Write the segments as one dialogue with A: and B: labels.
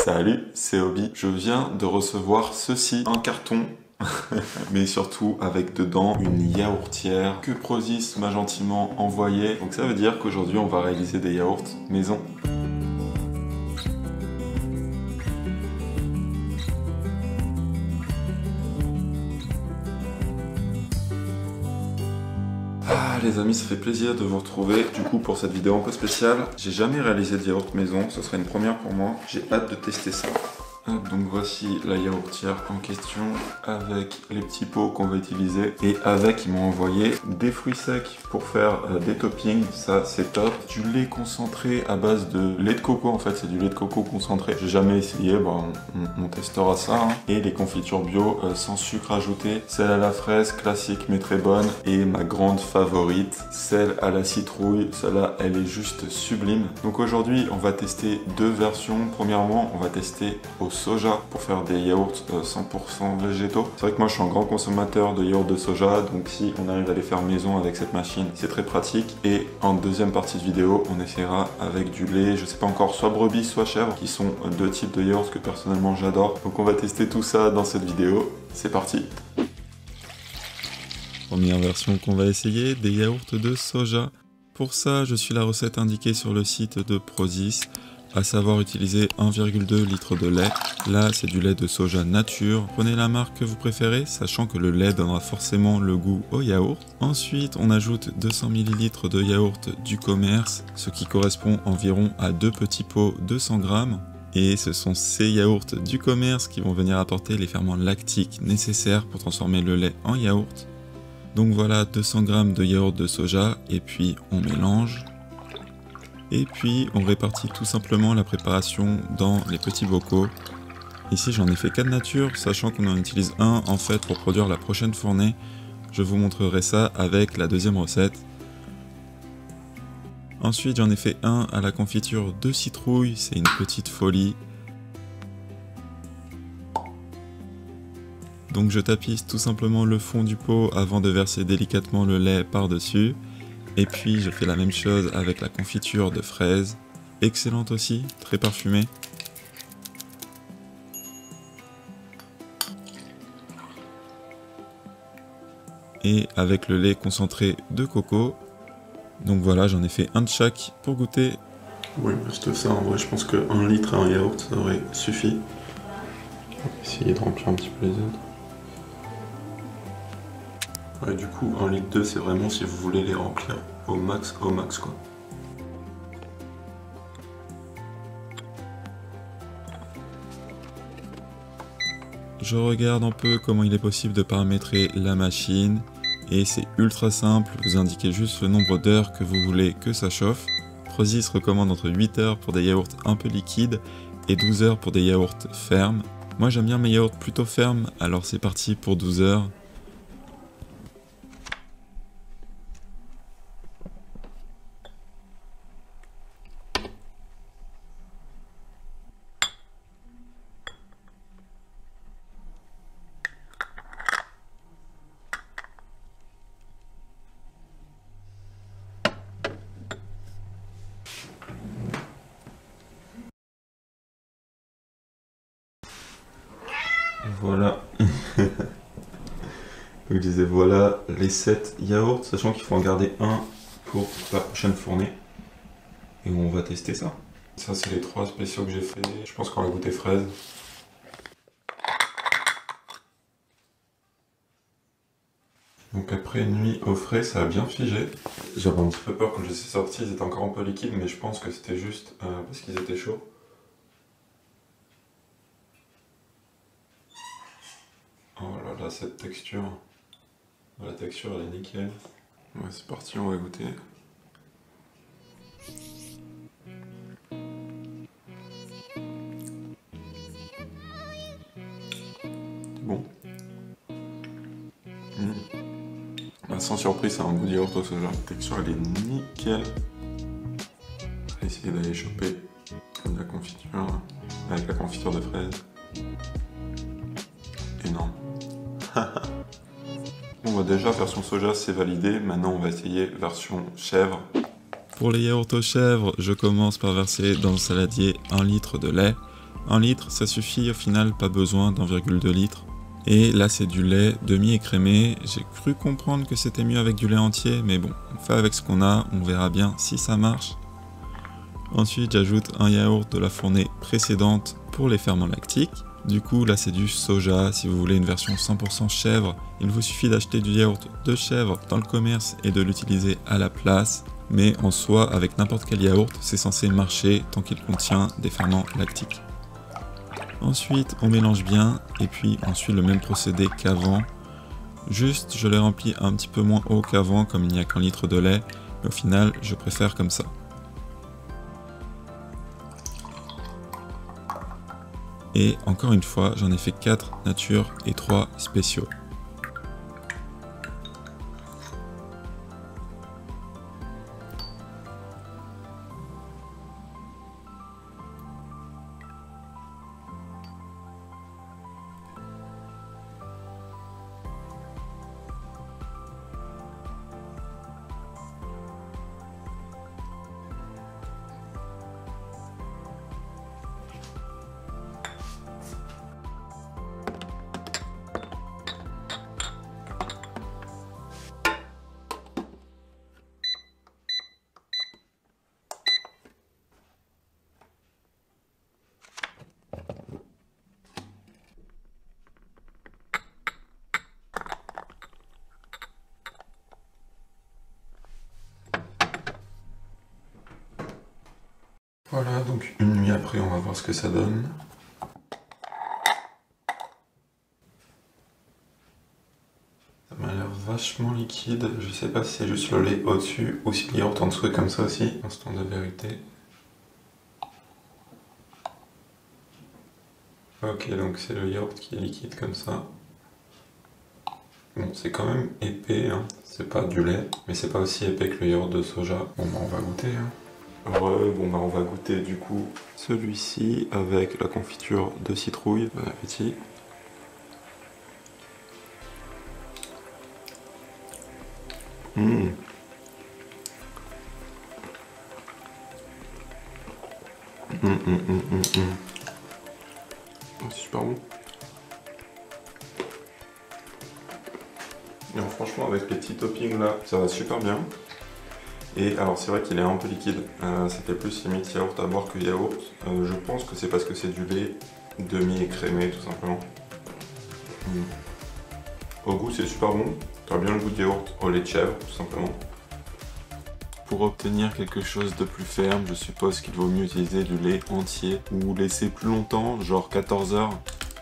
A: Salut, c'est Obi. Je viens de recevoir ceci, un carton, mais surtout avec dedans une yaourtière que Prozis m'a gentiment envoyé. Donc ça veut dire qu'aujourd'hui on va réaliser des yaourts maison. Ah les amis, ça fait plaisir de vous retrouver du coup pour cette vidéo un peu spéciale. J'ai jamais réalisé de yaourt maison, ce serait une première pour moi. J'ai hâte de tester ça. Donc voici la yaourtière en question avec les petits pots qu'on va utiliser et avec ils m'ont envoyé des fruits secs pour faire des toppings, ça c'est top. Du lait concentré à base de lait de coco, en fait c'est du lait de coco concentré. J'ai jamais essayé, bon, on testera ça. Hein. Et les confitures bio sans sucre ajouté, celle à la fraise classique mais très bonne et ma grande favorite, celle à la citrouille. Celle-là elle est juste sublime. Donc aujourd'hui on va tester deux versions. Premièrement on va tester au soja pour faire des yaourts 100% végétaux. C'est vrai que moi je suis un grand consommateur de yaourts de soja, donc si on arrive à les faire maison avec cette machine, c'est très pratique. Et en deuxième partie de vidéo, on essaiera avec du lait, je sais pas encore, soit brebis, soit chèvre, qui sont deux types de yaourts que personnellement j'adore. Donc on va tester tout ça dans cette vidéo. C'est parti. Première version qu'on va essayer, des yaourts de soja. Pour ça, je suis la recette indiquée sur le site de Prozis, à savoir utiliser 1,2 litre de lait. Là, c'est du lait de soja nature. Prenez la marque que vous préférez, sachant que le lait donnera forcément le goût au yaourt. Ensuite, on ajoute 200 ml de yaourt du commerce, ce qui correspond environ à 2 petits pots de 100 g. Et ce sont ces yaourts du commerce qui vont venir apporter les ferments lactiques nécessaires pour transformer le lait en yaourt. Donc voilà, 200 g de yaourt de soja, et puis on mélange. Et puis on répartit tout simplement la préparation dans les petits bocaux. Ici j'en ai fait 4 nature, sachant qu'on en utilise un en fait pour produire la prochaine fournée. Je vous montrerai ça avec la deuxième recette. Ensuite j'en ai fait un à la confiture de citrouille, c'est une petite folie. Donc je tapisse tout simplement le fond du pot avant de verser délicatement le lait par-dessus. Et puis je fais la même chose avec la confiture de fraises, excellente aussi, très parfumée. Et avec le lait concentré de coco. Donc voilà, j'en ai fait un de chaque pour goûter. Oui, juste ça, en vrai je pense que 1 litre à un yaourt ça aurait suffi. On va essayer de remplir un petit peu les autres. Ouais, du coup, 1,2 litre c'est vraiment si vous voulez les remplir au max quoi. Je regarde un peu comment il est possible de paramétrer la machine et c'est ultra simple, vous indiquez juste le nombre d'heures que vous voulez que ça chauffe. Prozis recommande entre 8 heures pour des yaourts un peu liquides et 12 heures pour des yaourts fermes. Moi j'aime bien mes yaourts plutôt fermes, alors c'est parti pour 12 heures. Voilà. Donc je disais voilà les 7 yaourts, sachant qu'il faut en garder un pour la prochaine fournée. Et on va tester ça. Ça c'est les 3 spéciaux que j'ai fait. Je pense qu'on va goûter fraise. Donc après une nuit au frais, ça a bien figé. J'avais un petit peu peur quand je les ai sortis, ils étaient encore un peu liquides, mais je pense que c'était juste parce qu'ils étaient chauds. Oh là là, cette texture. La texture elle est nickel. Ouais, c'est parti, on va goûter. C'est bon. Bah, sans surprise, c'est un goût de yaourt au soja. La texture elle est nickel. On va essayer d'aller choper de la confiture avec la confiture de fraises. Énorme. Bon bah déjà version soja c'est validé, maintenant on va essayer version chèvre. Pour les yaourts aux chèvres, je commence par verser dans le saladier 1 litre de lait. 1 litre, ça suffit au final, pas besoin d'1,2 litre. Et là c'est du lait demi-écrémé, j'ai cru comprendre que c'était mieux avec du lait entier, mais bon, on fait avec ce qu'on a, on verra bien si ça marche. Ensuite j'ajoute un yaourt de la fournée précédente pour les ferments lactiques. Du coup là c'est du soja, si vous voulez une version 100% chèvre, il vous suffit d'acheter du yaourt de chèvre dans le commerce et de l'utiliser à la place. Mais en soi, avec n'importe quel yaourt, c'est censé marcher tant qu'il contient des ferments lactiques. Ensuite, on mélange bien et puis on suit le même procédé qu'avant. Juste, je les remplis un petit peu moins haut qu'avant comme il n'y a qu'un litre de lait, mais au final, je préfère comme ça. Et encore une fois, j'en ai fait 4 nature et 3 spéciaux. Voilà, donc une nuit après, on va voir ce que ça donne. Ça m'a l'air vachement liquide. Je sais pas si c'est juste le lait au-dessus ou si le yaourt en dessous est comme ça aussi. Instant de vérité. Ok, donc c'est le yaourt qui est liquide comme ça. Bon, c'est quand même épais, hein. C'est pas du lait, mais c'est pas aussi épais que le yaourt de soja. Bon, bah on va goûter, hein. Bon bah on va goûter du coup celui-ci avec la confiture de citrouille. Bon appétit. C'est super bon. Et franchement avec les petits toppings là, ça va super bien. Et alors c'est vrai qu'il est un peu liquide, c'était plus limite yaourt à boire que yaourt. Je pense que c'est parce que c'est du lait demi-écrémé tout simplement. Au goût c'est super bon, t'as bien le goût de yaourt au lait de chèvre tout simplement. Pour obtenir quelque chose de plus ferme, je suppose qu'il vaut mieux utiliser du lait entier ou laisser plus longtemps, genre 14 heures.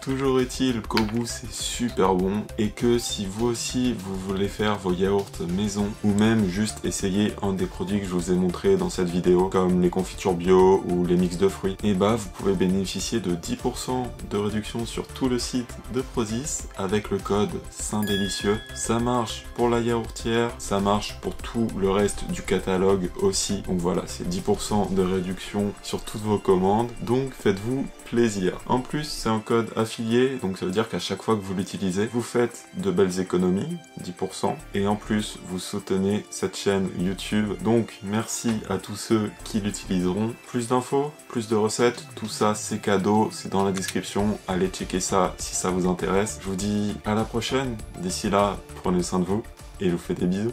A: Toujours est-il qu'au goût c'est super bon et que si vous aussi vous voulez faire vos yaourts maison ou même juste essayer un des produits que je vous ai montré dans cette vidéo comme les confitures bio ou les mix de fruits, et bah vous pouvez bénéficier de 10% de réduction sur tout le site de Prozis avec le code SAINDélicieux. Ça marche pour la yaourtière, ça marche pour tout le reste du catalogue aussi. Donc voilà, c'est 10% de réduction sur toutes vos commandes, donc faites-vous plaisir. En plus c'est un code affilié, donc ça veut dire qu'à chaque fois que vous l'utilisez, vous faites de belles économies, 10%, et en plus vous soutenez cette chaîne YouTube, donc merci à tous ceux qui l'utiliseront. Plus d'infos, plus de recettes, tout ça c'est cadeau, c'est dans la description, allez checker ça si ça vous intéresse. Je vous dis à la prochaine, d'ici là, prenez soin de vous, et je vous fais des bisous.